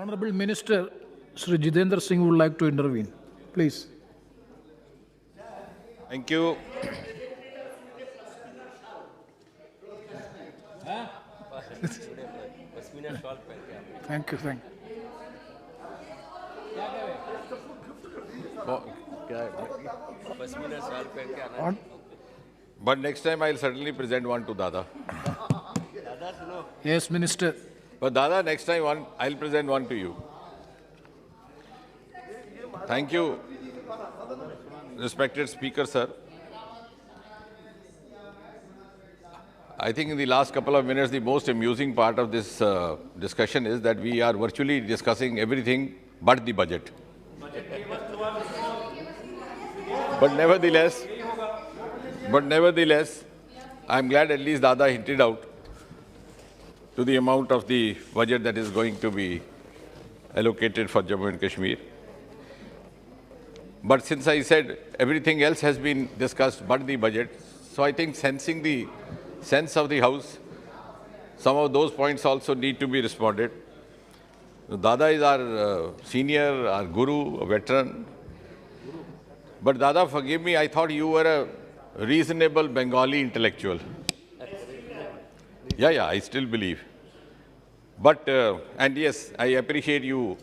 Honorable Minister Sri Jitendra Singh would like to intervene. Please. Thank you. Thank you. But next time I'll certainly present one to Dada. Yes, Minister. But Dada, next time I'll present one to you. Thank you, respected Speaker, sir. I think in the last couple of minutes, the most amusing part of this discussion is that we are virtually discussing everything but the budget. But nevertheless, I'm glad at least Dada hinted out to the amount of the budget that is going to be allocated for Jammu and Kashmir. But since I said everything else has been discussed but the budget, so I think sensing the sense of the House, some of those points also need to be responded. Dada is our senior, our guru, a veteran. But Dada, forgive me, I thought you were a reasonable Bengali intellectual. Yeah, I still believe. But, and yes, I appreciate you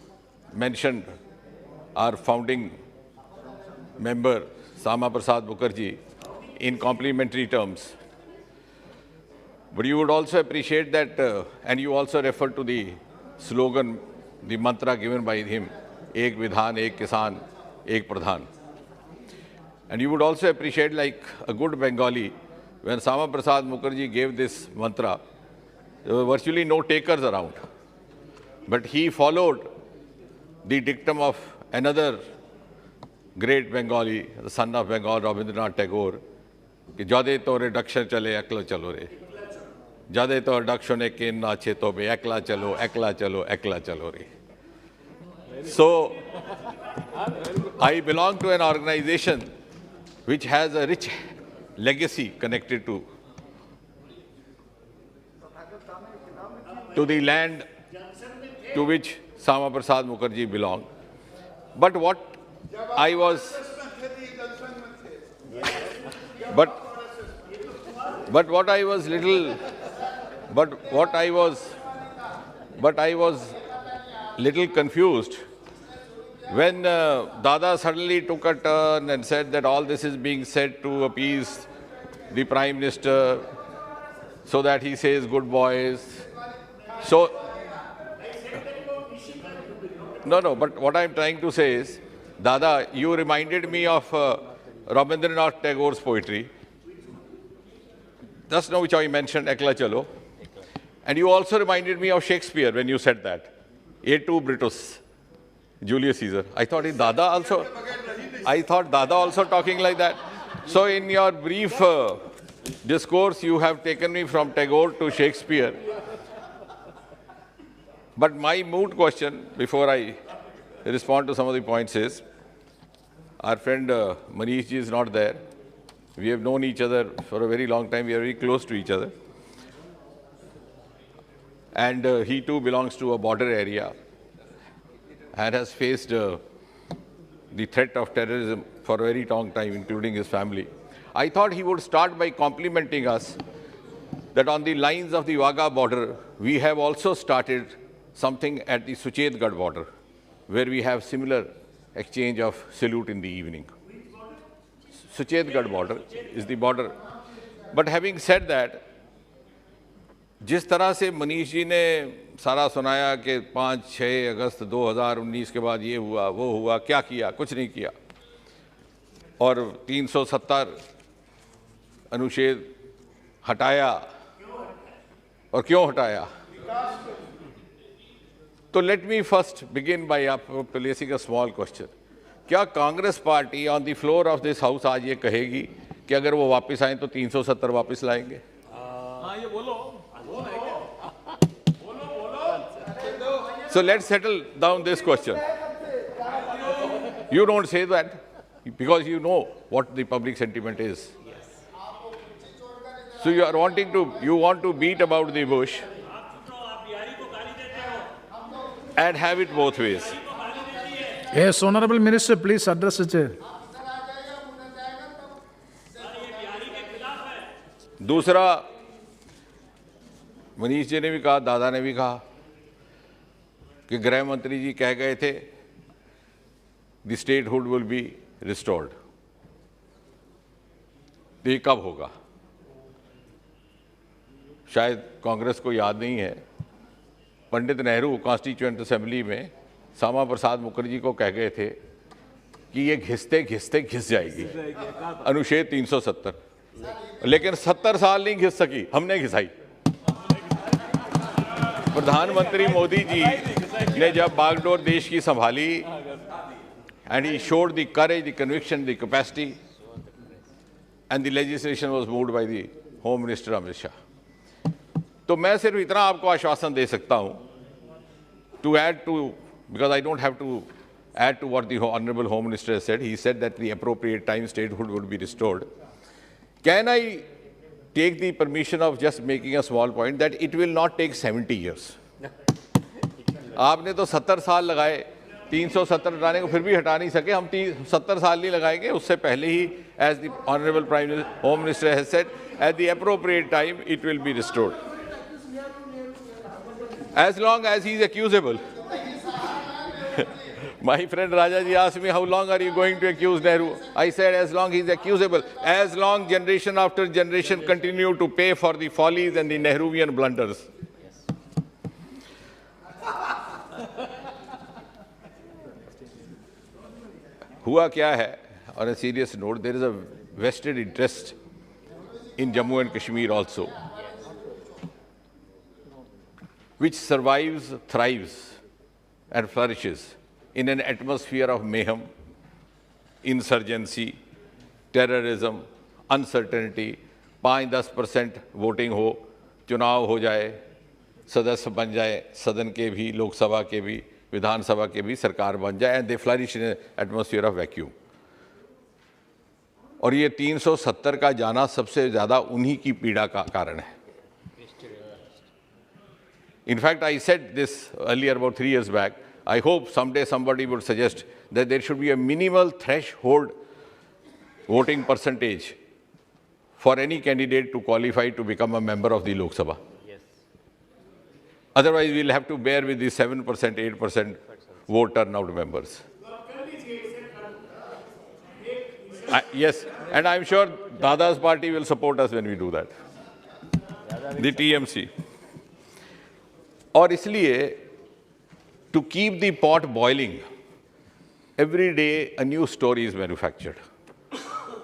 mentioned our founding member, Sama Prasad Mukherjee, in complimentary terms. But you would also appreciate that, and you also refer to the slogan, the mantra given by him, Ek Vidhan, Ek Kisan, Ek Pradhan. And you would also appreciate, like a good Bengali, when Sama Prasad Mukherjee gave this mantra, there were virtually no takers around. But he followed the dictum of another great Bengali, the son of Bengal, Rabindranath Tagore, कि जादे तो reduction चले एकला चलो रे, जादे तो reduction ने केन नाचे तो बे एकला चलो रे. So I belong to an organization which has a rich legacy connected to the land to which Sama Prasad Mukherjee belonged. But what I was little confused when Dada suddenly took a turn and said that all this is being said to appease the Prime Minister so that he says good boys. So, no, but what I'm trying to say is, Dada, you reminded me of Rabindranath Tagore's poetry. Just now which I mentioned, Ekla Chalo. And you also reminded me of Shakespeare when you said that. A2 Brutus, Julius Caesar. I thought Dada also talking like that. So in your brief discourse, you have taken me from Tagore to Shakespeare. But my moot question, before I respond to some of the points, is our friend Manish ji is not there. We have known each other for a very long time. We are very close to each other. And he too belongs to a border area and has faced the threat of terrorism for a very long time, including his family. I thought he would start by complimenting us that on the lines of the Wagah border, we have also started something at the Suchetgarh border, where we have similar exchange of salute in the evening. Suchetgarh border is the border. But having said that, जिस तरह से मनीष जी ने सारा सुनाया कि 5-6 अगस्त 2019 के बाद ये हुआ, वो हुआ, क्या किया, कुछ नहीं किया, और 370 अनुच्छेद हटाया, और क्यों हटाया? So let me first begin by placing a small question. क्या Congress party on the floor of this house आज ये कहेगी कि अगर वो वापस आए तो 370 वापस लाएंगे? हाँ ये बोलो. So let's settle down this question. You don't say that because you know what the public sentiment is. So you want to beat about the bush. and have it both ways. Yes, Honorable Minister, please address it. दूसरा, मनीष जी ने भी कहा, दादा ने भी कहा कि गृह मंत्री जी कह गए थे the statehood will be restored. तो ये कब होगा? शायद कांग्रेस को याद नहीं है, पंडित नेहरू कॉन्स्टिट्यूएंट असेंबली में श्यामा प्रसाद मुखर्जी को कह गए थे कि ये घिसते घिसते घिस जाएगी, अनुच्छेद 370, लेकिन 70 साल नहीं घिस सकी, हमने घिसाई। प्रधानमंत्री मोदी जी ने जब बागडोर देश की संभाली, and he showed the courage, the conviction, the capacity, and the legislation was moved by the home minister Amit Shah. तो मैं सिर्फ इतना आपको आश्वासन दे सकता हूं, to add to, because I don't have to add to what the Honorable Home Minister has said. He said that the appropriate time statehood would be restored. Can I take the permission of just making a small point that it will not take 70 years? आपने तो 70 साल लगाए 370 हटाने को, फिर भी हटा नहीं सके। हम 70 साल नहीं लगाएंगे, उससे पहले ही, as the Honorable Prime Minister, Home Minister has said, at the appropriate time it will be restored. As long as he is accusable. My friend Rajaji asked me, how long are you going to accuse Nehru? I said, as long he is accusable, as long generation after generation continue to pay for the follies and the Nehruvian blunders. हुआ क्या है? On a serious note, there is a vested interest in Jammu and Kashmir also, which survives, thrives, and flourishes in an atmosphere of mayhem, insurgency, terrorism, uncertainty, 5-10% voting हो, चुनाव हो जाए, सदस्य बन जाए, सदन के भी, लोकसभा के भी, विधानसभा के भी, सरकार बन जाए, and they flourish in an atmosphere of vacuum. और ये 370 का जाना सबसे ज़्यादा उन्हीं की पीड़ा का कारण है. In fact, I said this earlier, about 3 years back. I hope someday somebody would suggest that there should be a minimal threshold voting percentage for any candidate to qualify to become a member of the Lok Sabha. Yes. Otherwise, we'll have to bear with the 7%, 8% vote turnout members. Yes, and I'm sure Dada's party will support us when we do that. The TMC. और इसलिए, to keep the pot boiling, every day a new story is manufactured.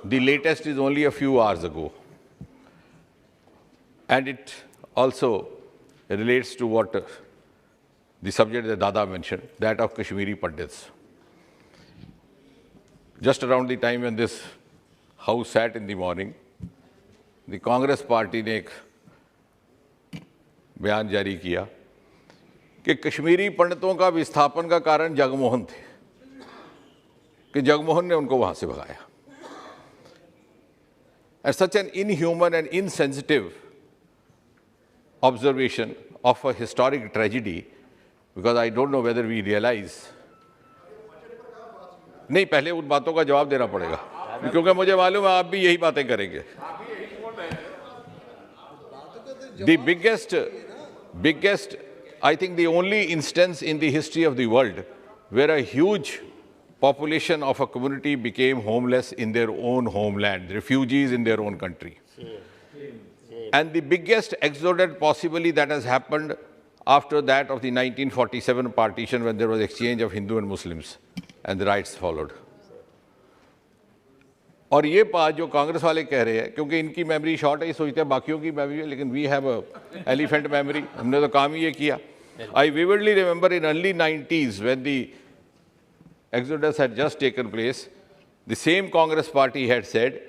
The latest is only a few hours ago. And it also relates to what the subject that Dada mentioned, that of Kashmiri Pandits. Just around the time when this house sat in the morning, the Congress party ने एक बयान जारी किया कि कश्मीरी पंडितों का विस्थापन का कारण जगमोहन थे, कि जगमोहन ने उनको वहां से भगाया. And such an inhuman and insensitive observation of a historic tragedy, because I don't know whether we realize. नहीं, पहले उन बातों का जवाब देना पड़ेगा, क्योंकि मुझे मालूम है आप भी यही बातें करेंगे. The biggest, I think the only instance in the history of the world where a huge population of a community became homeless in their own homeland, refugees in their own country. And the biggest exodus possibly that has happened after that of the 1947 partition, when there was exchange of Hindu and Muslims and the riots followed. और ये बात जो कांग्रेस वाले कह रहे हैं, क्योंकि इनकी मेमोरी शॉर्ट है, ये सोचते हैं बाकियों की मेमोरी है, लेकिन we have a elephant memory, हमने तो काम ही ये किया. I vividly remember in early 90s when the exodus had just taken place, the same Congress party had said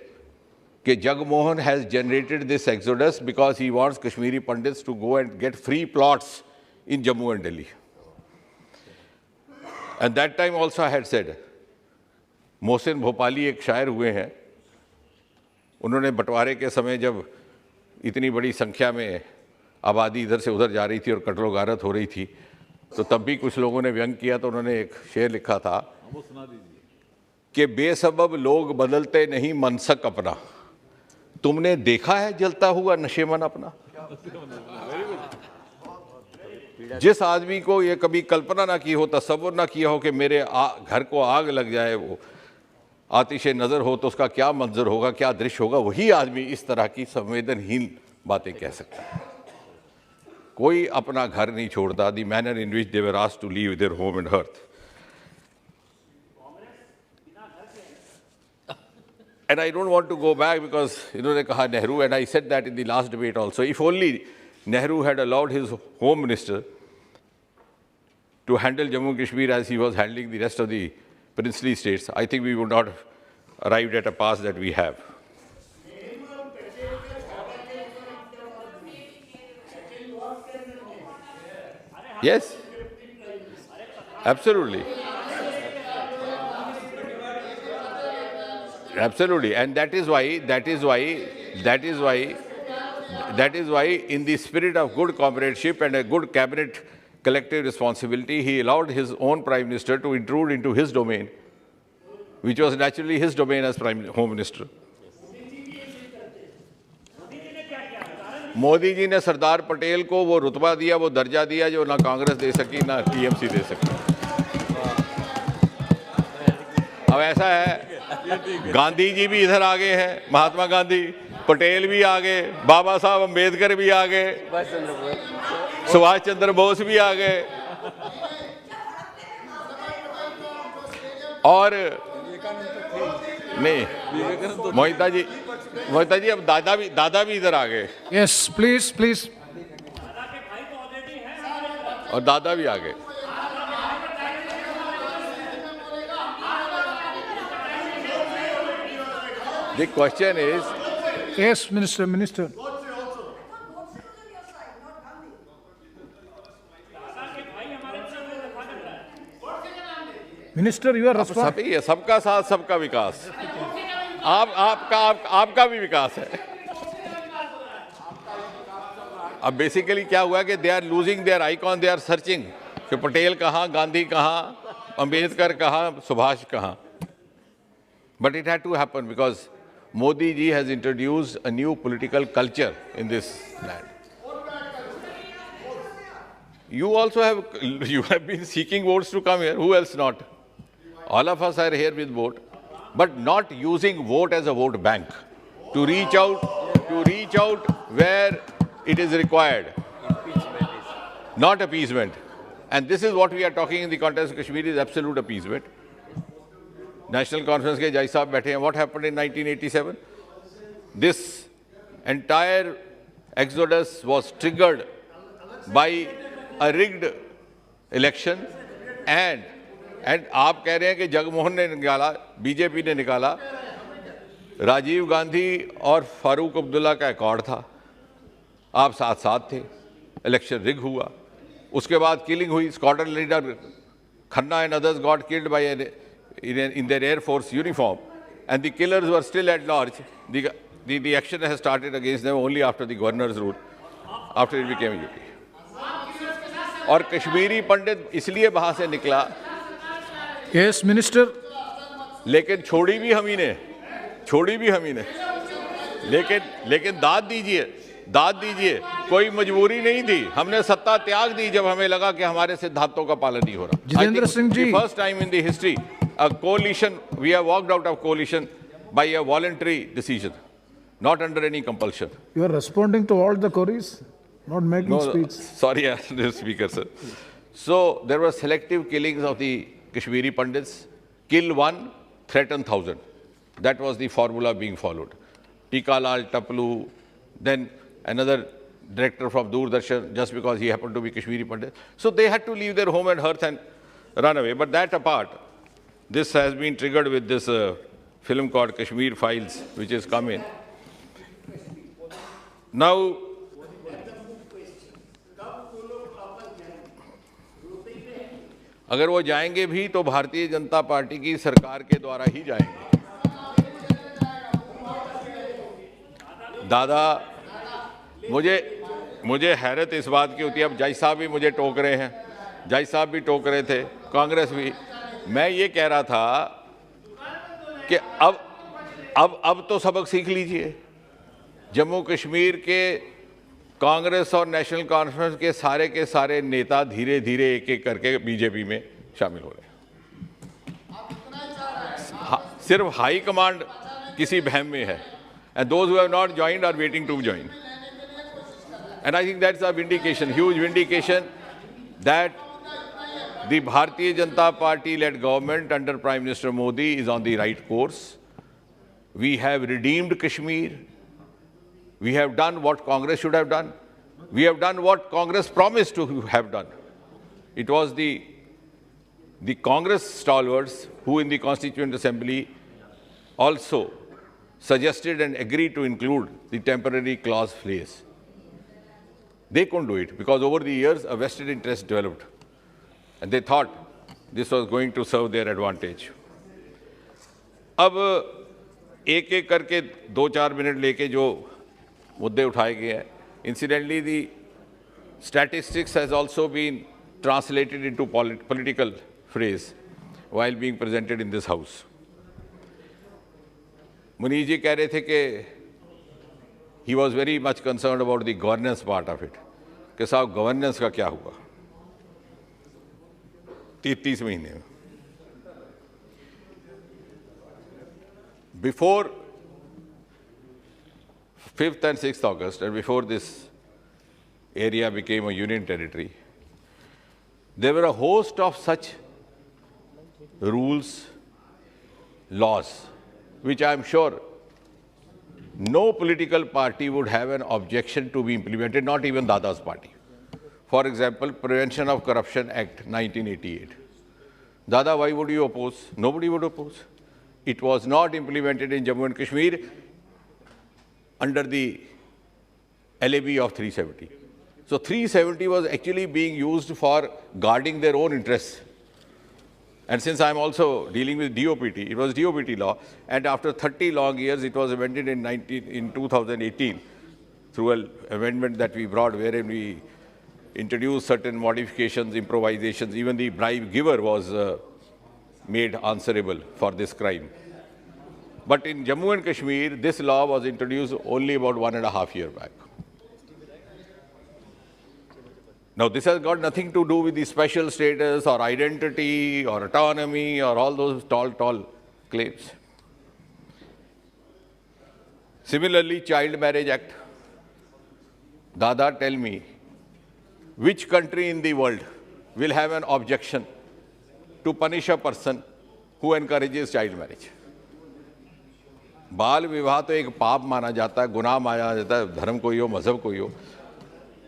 that Jagmohan has generated this exodus because he wants Kashmiri Pandits to go and get free plots in Jammu and Delhi. And that time also I had said, Mohsin Bhopali एक शायर हुए हैं, उन्होंने बंटवारे के समय जब इतनी बड़ी संख्या में आबादी इधर से उधर जा रही थी और कत्लो गारत हो रही थी, तो तब भी कुछ लोगों ने व्यंग किया, तो उन्होंने एक शेर लिखा था कि बेसबब लोग बदलते नहीं मनसक अपना, तुमने देखा है जलता हुआ नशेमन अपना। जिस आदमी को ये कभी कल्पना ना की हो, तसव्वुर ना किया हो कि मेरे घर को आग लग जाए, वो आतिश नज़र हो तो उसका क्या मंजर होगा, क्या दृश्य होगा, वही आदमी इस तरह की संवेदनहीन बातें कह सकता है। कोई अपना घर नहीं छोड़ता। The manner in which they were asked to leave their home and hearth. And I don't want to go back because इन्होंने कहा Nehru, and I said that in the last debate also. If only Nehru had allowed his home minister to handle Jammu and Kashmir as he was handling the rest of the princely states, I think we would not have arrived at a pass that we have. Yes, absolutely. Absolutely, and that is why, in the spirit of good comradeship and a good cabinet collective responsibility, he allowed his own Prime Minister to intrude into his domain, which was naturally his domain as Home Minister. Modi ji ने सरदार पटेल को वो रुतबा दिया, वो दर्जा दिया जो ना कांग्रेस दे सकी, ना टीएमसी दे सकी। अब ऐसा है, गांधी जी भी इधर आ गए हैं, महात्मा गांधी, पटेल भी आ गए, बाबा साहब अम्बेडकर भी आ गए, सुभाष चंद्र बोस भी आ गए, और नहीं, मोहिता जी अब दादा भी इधर आ गए। Yes, please, please. और दादा भी आ गए। The question is, Yes, Minister. Minister, you are responsible. सभी है, सबका साथ सबका विकास। आपका भी विकास है। अब बेसिकली क्या हुआ कि they are losing their icon, they are searching कि पटेल कहाँ, गांधी कहाँ, अम्बेडकर कहाँ, सुभाष कहाँ। But it had to happen because Modi ji has introduced a new political culture in this land. You have been seeking votes to come here. Who else not? All of us are here with vote, but not using vote as a vote bank to reach out where it is required. Not appeasement. And this is what we are talking in the context of Kashmir is absolute appeasement. National Conference के जज साहब बैठे हैं. What happened in 1987? This entire exodus was triggered by a rigged election, and आप कह रहे हैं कि जगमोहन ने निकाला, बीजेपी ने निकाला, राजीव गांधी और फारूक अब्दुल्ला का अकॉर्ड था, आप साथ साथ थे, इलेक्शन रिग हुआ, उसके बाद किलिंग हुई, squadron leader Khanna and others got killed by in their Air Force uniform, and the killers were still at large. The action has started against them only after the governor's rule, after it became UP. और कश्मीरी पंडित इसलिए वहाँ से निकला, Yes, Minister. लेकिन छोड़ी भी हम ही ने, लेकिन दाद दीजिए, कोई मजबूरी नहीं थी, हमने सत्ता त्याग दी जब हमें लगा कि हमारे सिद्धांतों का पालन नहीं हो रहा। Jitendra Singh ji, first time in the history a coalition, we have walked out of coalition by a voluntary decision, not under any compulsion. You are responding to all the queries, not making speech. Sorry, Mr. Speaker, sir. So there were selective killings of the Kashmiri Pandits. Kill one, threaten 1,000. That was the formula being followed. Tikalal Taplu, then another director from Doordarshan, just because he happened to be Kashmiri Pandit. So they had to leave their home and hearth and run away. But that apart, this has been triggered with this film called Kashmir Files, which has come in. Now, अगर वो जाएंगे भी तो Bharatiya Janata party की सरकार के द्वारा ही जाएंगे। दादा, मुझे हैरत इस बात की होती है, अब जज साहब भी मुझे टोक रहे हैं जज साहब भी टोक रहे थे, कांग्रेस भी। मैं ये कह रहा था कि अब तो सबक सीख लीजिए। जम्मू कश्मीर के कांग्रेस और नेशनल कॉन्फ्रेंस के सारे नेता धीरे धीरे एक एक करके बीजेपी में शामिल हो रहे हैं। सिर्फ हाई कमांड किसी बहम में है, and those who have not joined are waiting to join. And I think that's a vindication, huge vindication, that the Bharatiya Janata Party-led government under Prime Minister Modi is on the right course. We have redeemed Kashmir. We have done what Congress should have done. We have done what Congress promised to have done. It was the Congress stalwarts who in the Constituent Assembly also suggested and agreed to include the temporary clause phrase. They couldn't do it because over the years a vested interest developed and they thought this was going to serve their advantage. अब एक एक करके 2-4 minute लेके जो मुद्दे उठाए गए हैं, incidentally the statistics has also been translated into political phrase while being presented in this house. Munish जी कह रहे थे कि he was very much concerned about the governance part of it, कि साहब गवर्नेंस का क्या हुआ 33 महीने में। Before 5th and 6th August, and before this area became a union territory, there were a host of such rules, laws, which I am sure no political party would have an objection to be implemented, not even Dada's party. For example, Prevention of Corruption Act 1988. Dada, why would you oppose? Nobody would oppose. It was not implemented in Jammu and Kashmir under the LAB of 370. So 370 was actually being used for guarding their own interests. And since I'm also dealing with DOPT, it was DOPT law, and after 30 long years, it was amended in 2018 through an amendment that we brought, wherein we introduced certain modifications, improvisations. Even the bribe giver was made answerable for this crime. But in Jammu and Kashmir, this law was introduced only about 1.5 years back. Now, this has got nothing to do with the special status or identity or autonomy or all those tall claims. Similarly, Child Marriage Act. Dada, tell me, which country in the world will have an objection to punish a person who encourages child marriage? बाल विवाह तो एक पाप माना जाता है, गुनाह माना जाता है, धर्म कोई हो, मजहब कोई हो.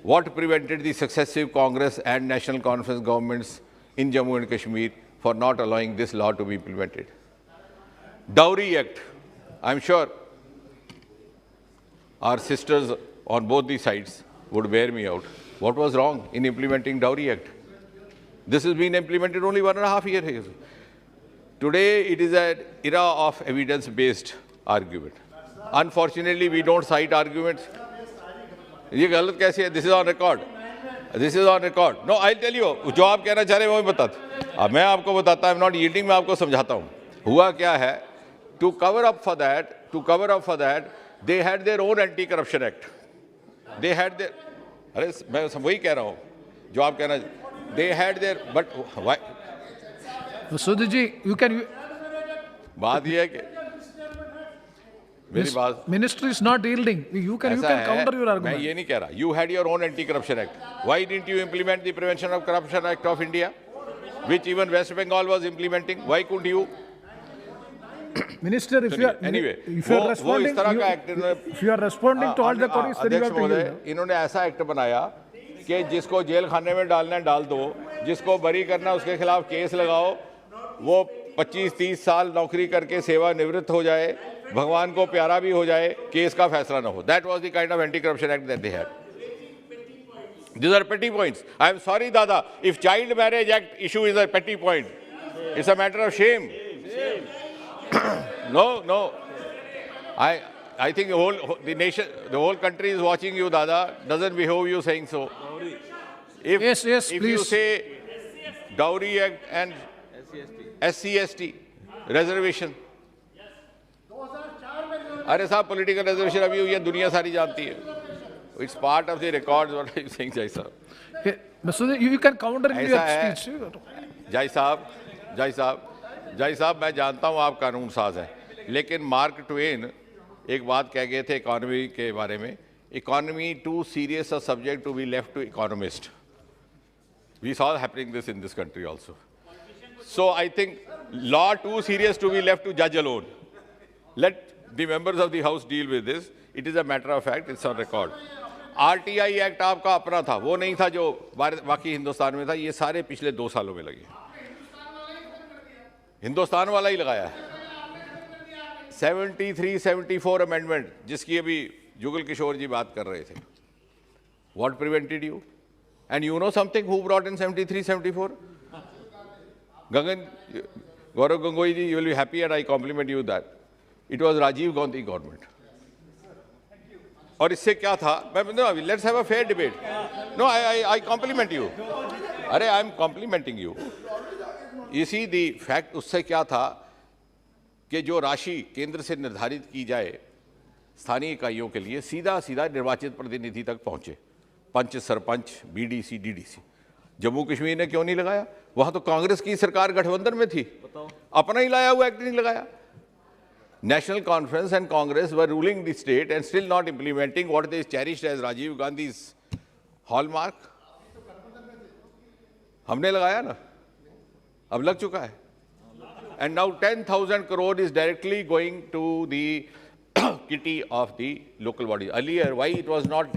What prevented the successive Congress and National Conference governments in Jammu and Kashmir for not allowing this law to be implemented? Dowry Act. I'm sure our sisters on both the sides would bear me out. What was wrong in implementing Dowry Act? This has been implemented only 1.5 years ago. Today, it is an era of evidence-based argument. Unfortunately, we don't cite arguments. ये गलत कैसे है? This is on record. This is on record. No, I'll tell you. जो आप कहना चाह रहे हैं वो मैं बताता. अब मैं आपको बताता. I'm not yielding. मैं आपको समझाता हूँ. हुआ क्या है? To cover up for that, they had their own anti-corruption act. They had their. अरे मैं वही कह रहा हूँ. जो आप कहना. They had their. But why? Sudhi ji, you can. बात ये है कि मेरी बात. Ministry is not yielding. You can counter your argument. मैं ये नहीं कह रहा. You had your own anti-corruption act. Why didn't you implement the Prevention of Corruption Act of India, which even West Bengal was implementing? Why couldn't you? Minister, if you are anyway, if you are responding, if you are responding to all the queries, then you have to yield. इन्होंने ऐसा act बनाया कि जिसको jail खाने में डालना है डाल दो, जिसको बरी करना उसके खिलाफ केस लगाओ, वो 25-30 साल नौकरी करके सेवानिवृत्त हो जाए, भगवान को प्यारा भी हो जाए, केस का फैसला ना हो. That was the kind of anti-corruption act that they had. These are petty points. I am sorry, Dada, if Child Marriage Act issue is a petty point, it's a matter of shame. No. I think the whole country is watching you, Dada. Doesn't behove you saying so. Yes, if please. Dowry Act and SC/ST reservation. अरे साहब political reservation अभी हुई है, दुनिया सारी जानती है. It's part of the records. What are you saying, Jai Sahab? Mr. You can counter in your speech. Jai Sahab, मैं जानता हूँ आप कानून साज हैं, लेकिन मार्क ट्वेन एक बात कह गए थे इकोनॉमी के बारे में, economy too serious a subject to be left to economist. We saw happening this in this country also. So I think law too serious to be left to judge alone. Let the members of the house deal with this. It is a matter of fact, it's on record. RTI act आपका अपना था, वो नहीं था जो बाकी हिंदुस्तान में था. ये सारे पिछले 2 सालों में लगे. हिंदुस्तान वाला ही लगाया है. 73-74 अमेंडमेंट जिसकी अभी जुगल किशोर जी बात कर रहे थे. What prevented you? And you know something who brought in 73-74? Gaurav Gangoi ji, you will be happy and I compliment you that. It was Rajiv Gandhi government. और इससे क्या था? No, let's have a fair debate. No, I compliment you. अरे I am complimenting you. You see the fact उससे क्या था कि जो राशि केंद्र से निर्धारित की जाए स्थानीय इकाइयों के लिए सीधा निर्वाचित प्रतिनिधि तक पहुंचे. पंच, सरपंच, बीडीसी, डीडीसी. जम्मू कश्मीर ने क्यों नहीं लगाया? वहां तो कांग्रेस की सरकार गठबंधन में थी, अपना ही लाया हुआ एक्ट नहीं लगाया. National Conference and Congress were ruling the state and still not implementing what they cherished as Rajiv Gandhi's hallmark. हमने लगाया ना, अब लग चुका है. And now 10,000 crore is directly going to the kitty of the local body. Earlier, why it was not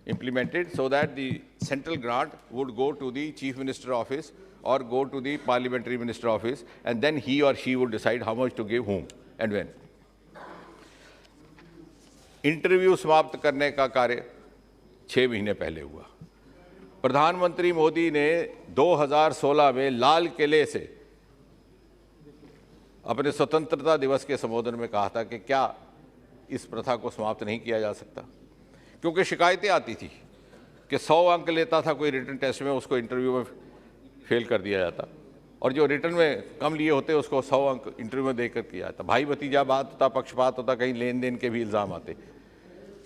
implemented? So that the central grant would go to the Chief Minister office or go to the Parliamentary Minister office, and then he or she would decide how much to give whom and when. Interview समाप्त करने का कार्य 6 महीने पहले हुआ. प्रधानमंत्री मोदी ने 2016 में लाल किले से अपने स्वतंत्रता दिवस के संबोधन में कहा था कि क्या इस प्रथा को समाप्त नहीं किया जा सकता, क्योंकि शिकायतें आती थी कि 100 अंक लेता था कोई रिटन टेस्ट में, उसको इंटरव्यू में फेल कर दिया जाता, और जो रिटर्न में कम लिए होते उसको 100 अंक इंटरव्यू में देकर किया जाता. भाई भतीजा बात होता, पक्षपात होता, कहीं लेन देन के भी इल्ज़ाम आते.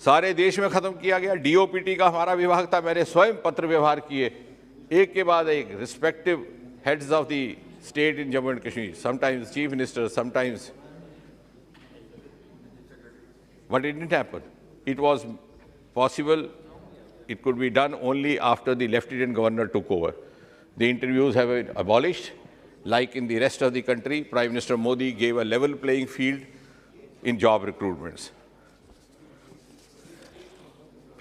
सारे देश में ख़त्म किया गया. डीओपीटी का हमारा विभाग था, मैंने स्वयं पत्र व्यवहार किए एक के बाद एक respective heads of the state in Jammu and Kashmir, sometimes chief minister, sometimes. But it didn't happen. It was possible, it could be done only after the Lieutenant Governor took over. The interviews have been abolished. Like in the rest of the country, Prime Minister Modi gave a level playing field in job recruitments.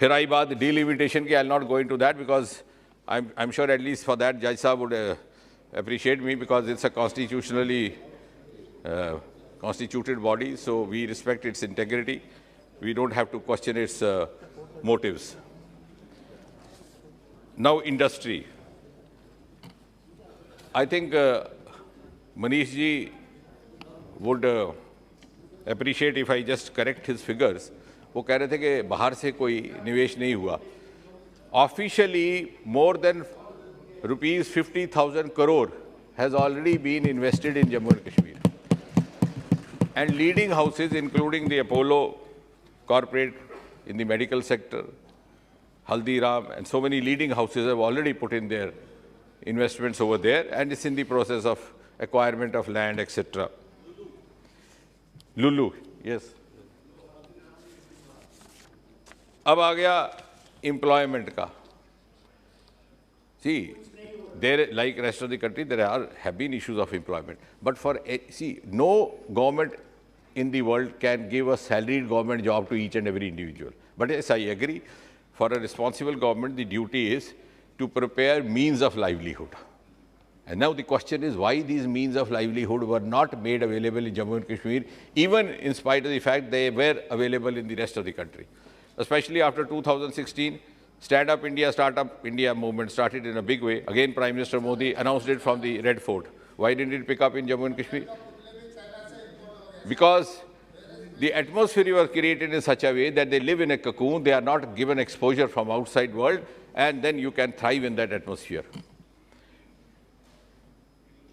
फिर आई बात delimitation की. I'll not go into that because I'm sure at least for that Judge Sahab would appreciate me, because it's a constitutionally constituted body, so we respect its integrity. We don't have to question its motives. Now industry. I think Manish ji would appreciate if I just correct his figures. वो कह रहे थे कि बाहर से कोई निवेश नहीं हुआ. Officially, more than rupees 50,000 crore has already been invested in Jammu and Kashmir. And leading houses, including the Apollo corporate in the medical sector, Haldiram, and so many leading houses have already put in their investments over there, and it's in the process of acquirement of land, etc. Lulu, yes. अब आ गया employment का. See, there, like rest of the country, have been issues of employment. But no government in the world can give a salaried government job to each and every individual. But yes, I agree. For a responsible government, the duty is to prepare means of livelihood. And now the question is why these means of livelihood were not made available in Jammu and Kashmir, even in spite of the fact they were available in the rest of the country. Especially after 2016, Stand Up India, Startup India movement started in a big way. Again, Prime Minister Modi announced it from the Red Fort. Why didn't it pick up in Jammu and Kashmir? Because the atmosphere was created in such a way that they live in a cocoon, they are not given exposure from outside world, and then you can thrive in that atmosphere.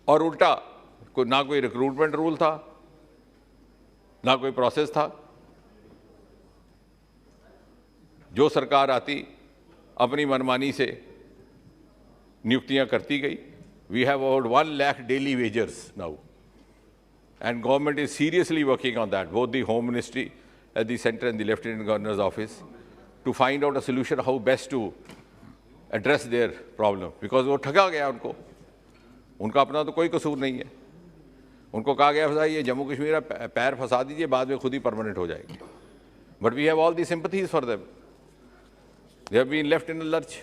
और उल्टा ना कोई recruitment rule था, ना कोई process था। जो सरकार आती अपनी मनमानी से नियुक्तियां करती गई। We have about 1 lakh daily wagers now. And government is seriously working on that, both the Home Ministry at the center and the Lieutenant Governor's office, to find out a solution how best to address their problem. Because वो ठगा गया उनको, उनका अपना तो कोई कसूर नहीं है। उनको कहा गया था ये जम्मू कश्मीर पैर फंसा दीजिए, बाद में खुद ही परमानेंट हो जाएगी। But we have all the sympathies for them. They have been left in a lurch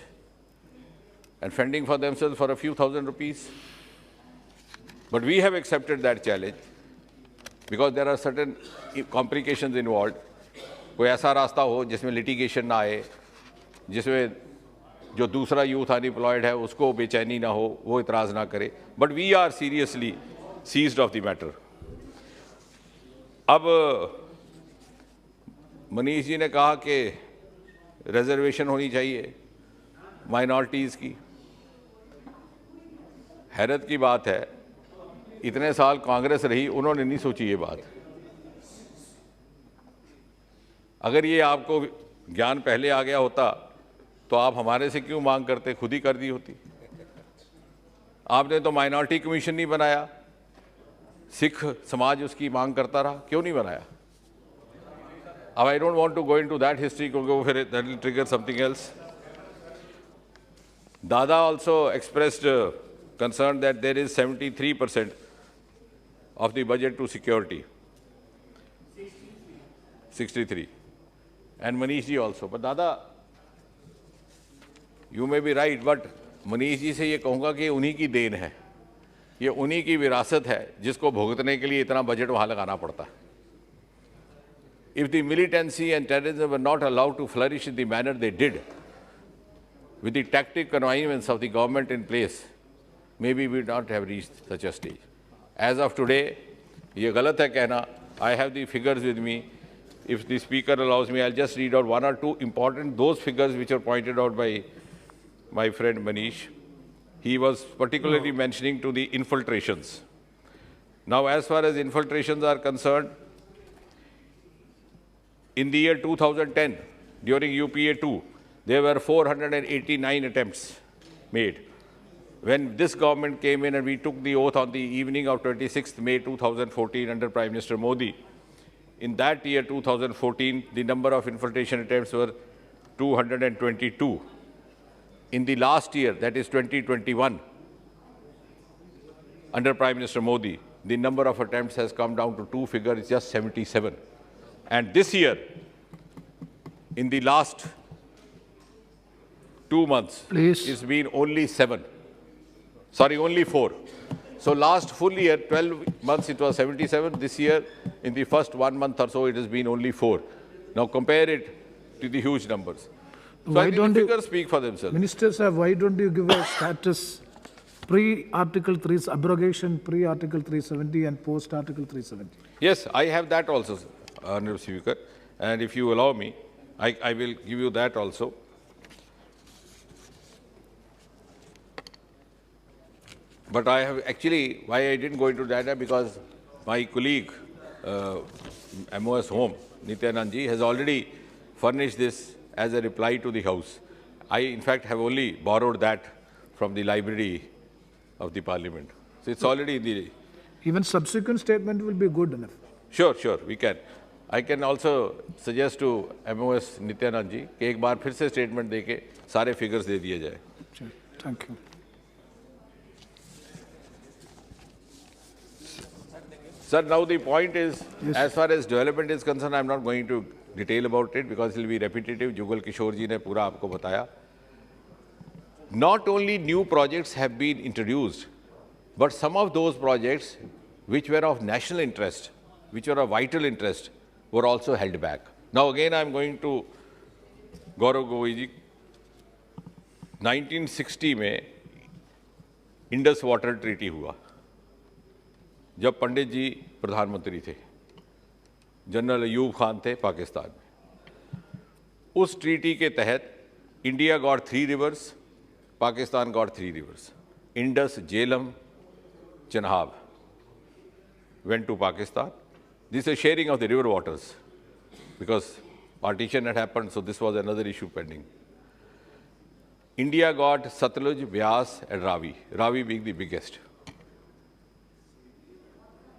and fending for themselves for a few thousand rupees. But we have accepted that challenge because there are certain complications involved. कोई ऐसा रास्ता हो जिसमें litigation ना आए, जिसमें जो दूसरा youth unemployed है उसको बेचैनी ना हो, वो इतराज़ ना करे. But we are seriously seized of the matter. अब मनीष जी ने कहा कि रिजर्वेशन होनी चाहिए माइनॉरिटीज़ की। हैरत की बात है, इतने साल कांग्रेस रही, उन्होंने नहीं सोची ये बात। अगर ये आपको ज्ञान पहले आ गया होता तो आप हमारे से क्यों मांग करते, खुद ही कर दी होती। आपने तो माइनॉरिटी कमीशन नहीं बनाया, सिख समाज उसकी मांग करता रहा, क्यों नहीं बनाया। अब I don't want to go into that history क्योंकि वो फिर that will trigger something else. दादा also expressed concerned that there is 73% of the budget to security. 63. And Manish ji also. But Dada, you may be right, but Manish ji से ये कहूँगा कि उन्हीं की देन है, ये उन्हीं की विरासत है जिसको भुगतने के लिए इतना बजट वहाँ लगाना पड़ता है। If the militancy and terrorism were not allowed to flourish in the manner they did, with the tactic connivance of the government in place, maybe we would not have reached such a stage. As of today, ये गलत है कहना. I have the figures with me. If the speaker allows me, I'll just read out one or two important, those figures which are pointed out by my friend Manish. He was particularly mentioning to the infiltrations. Now, as far as infiltrations are concerned, in the year 2010, during UPA 2, there were 489 attempts made. When this government came in and we took the oath on the evening of 26th May 2014 under Prime Minister Modi, in that year 2014, the number of infiltration attempts were 222. In the last year, that is 2021, under Prime Minister Modi, the number of attempts has come down to two figures, just 77. And this year, in the last 2 months, it's been only 7. Sorry, only 4. So last full year, 12 months, it was 77. This year, in the first 1 month or so, it has been only 4. Now compare it to the huge numbers. So why don't the figures speak for themselves? Minister sir, why don't you give a status pre-Article 3 abrogation, pre-Article 370 and post-Article 370? Yes, I have that also, Honorable Speaker. And if you allow me, I will give you that also. But I have actually, why I didn't go into data, because my colleague, MOS Home, Nityanand ji, has already furnished this as a reply to the House. I, in fact, have only borrowed that from the library of the Parliament. So it's already in the... Even subsequent statement will be good enough. Sure, we can. I can also suggest to MOS Nityanand ji कि एक बार फिर से statement देके सारे figures दे दिए जाए. Thank you. Sir, now the point is, yes, as far as development is concerned, I'm not going to detail about it because it will be repetitive. Jugal Kishore ji ने पूरा आपको बताया. Not only new projects have been introduced, but some of those projects which were of national interest, which were of vital interest, were also held back. Now again, I'm going to Gaurav Gogoi ji. 1960 में Indus water treaty हुआ, जब पंडित जी प्रधानमंत्री थे, general Ayub Khan थे पाकिस्तान में। उस treaty के तहत India got 3 rivers, Pakistan got 3 rivers, Indus, Jhelum, Chenab went to Pakistan. This is sharing of the river waters because partition had happened, so this was another issue pending. India got Satluj, Vyas and Ravi, Ravi being the biggest.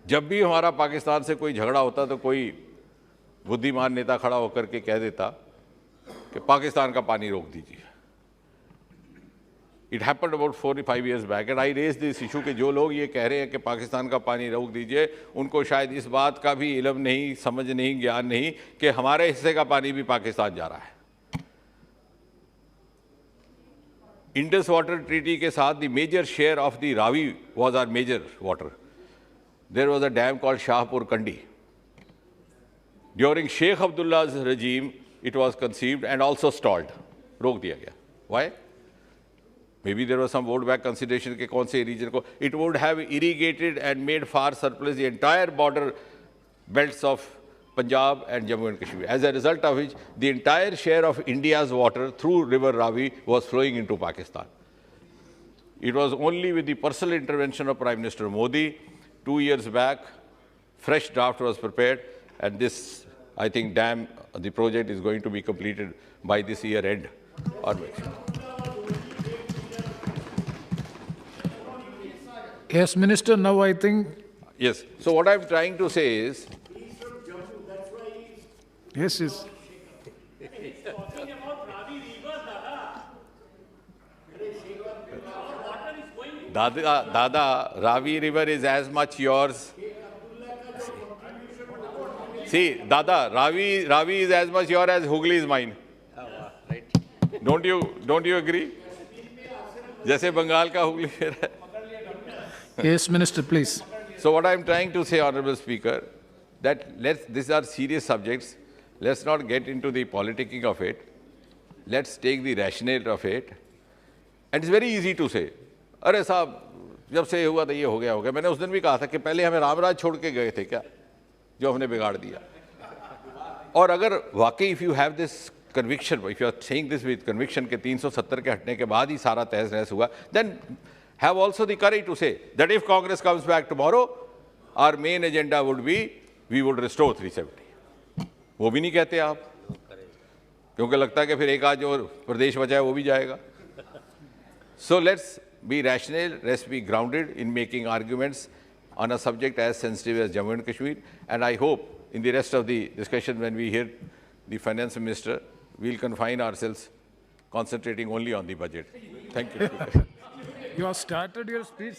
जब भी हमारा पाकिस्तान से कोई झगड़ा होता तो कोई बुद्धिमान नेता खड़ा होकर के कह देता कि पाकिस्तान का पानी रोक दीजिए. It happened about 4 or 5 years back and I raised this issue कि जो लोग ये कह रहे हैं कि पाकिस्तान का पानी रोक दीजिए, उनको शायद इस बात का भी इल्म नहीं, समझ नहीं, ज्ञान नहीं कि हमारे हिस्से का पानी भी पाकिस्तान जा रहा है. इंडस वाटर ट्रीटी के साथ the major share of the Ravi was our major water. There was a dam called Shahpur Kandi. During Sheikh Abdullah's regime, it was conceived and also stalled. रोक दिया गया. Why? Maybe there was some vote back consideration कि कौन से region को. It would have irrigated and made far surplus the entire border belts of Punjab and Jammu and Kashmir. As a result of which, the entire share of India's water through river Ravi was flowing into Pakistan. It was only with the personal intervention of Prime Minister Modi, 2 years back, fresh draft was prepared, and this, I think, dam, the project is going to be completed by this year end. Yes, Minister, now I think... Yes. So what I'm trying to say is... Yes, yes. Dada, Ravi River is as much yours. See, Dada, Ravi is as much yours as Hooghly is mine. Right. Don't you agree? जैसे बंगाल का हुगली है. Yes, Minister, please. So what I'm trying to say, Honorable Speaker, that these are serious subjects. Let's not get into the politicking of it. Let's take the rationale of it. And it's very easy to say. अरे साहब जब से हुआ तो ये हो गया. मैंने उस दिन भी कहा था कि पहले हमें रामराज छोड़ के गए थे क्या, जो हमने बिगाड़ दिया. और अगर वाकई if you have this conviction, if you are saying this with conviction कि 370 के हटने के बाद ही सारा तहस नहस हुआ, then have also the courage to say that if Congress comes back tomorrow, our main agenda would be we would restore 370. वो भी नहीं कहते आप, क्योंकि लगता है कि फिर एक आज जो प्रदेश बचा है वो भी जाएगा. So let's be rational, let's be grounded in making arguments on a subject as sensitive as Jammu and Kashmir. And I hope in the rest of the discussion when we hear the finance minister, we'll confine ourselves concentrating only on the budget. Thank you. You have started your speech.